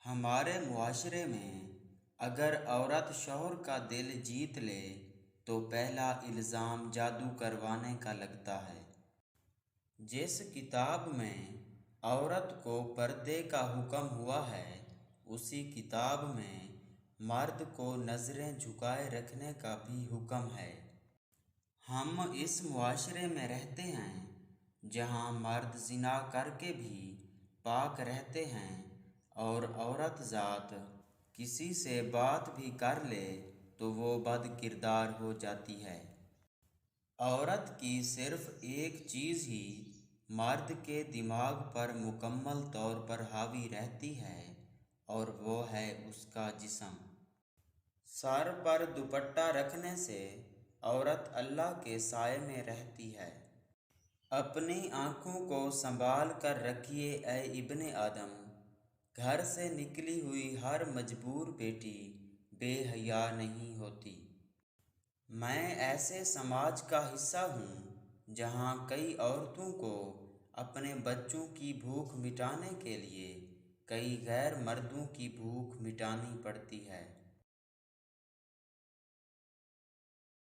ہمارے معاشرے میں اگر عورت شوہر کا دل جیت لے تو پہلا الزام جادو کروانے کا لگتا ہے۔ جس کتاب میں عورت کو پردے کا حکم ہوا ہے اسی کتاب میں مرد کو نظریں جھکائے رکھنے کا بھی حکم ہے۔ ہم اس معاشرے میں رہتے ہیں جہاں مرد زنا کر کے بھی پاک رہتے ہیں اور عورت ذات کسی سے بات بھی کر لے تو وہ بد کردار ہو جاتی ہے۔ عورت کی صرف ایک چیز ہی مرد کے دماغ پر مکمل طور پر حاوی رہتی ہے اور وہ ہے اس کا جسم۔ سر پر دوپٹہ رکھنے سے عورت اللہ کے سائے میں رہتی ہے۔ اپنی آنکھوں کو سنبھال کر رکھیے اے ابن آدم، گھر سے نکلی ہوئی ہر مجبور بیٹی بے حیا نہیں ہوتی۔ میں ایسے سماج کا حصہ ہوں جہاں کئی عورتوں کو اپنے بچوں کی بھوک مٹانے کے لیے کئی غیر مردوں کی بھوک مٹانی پڑتی ہے۔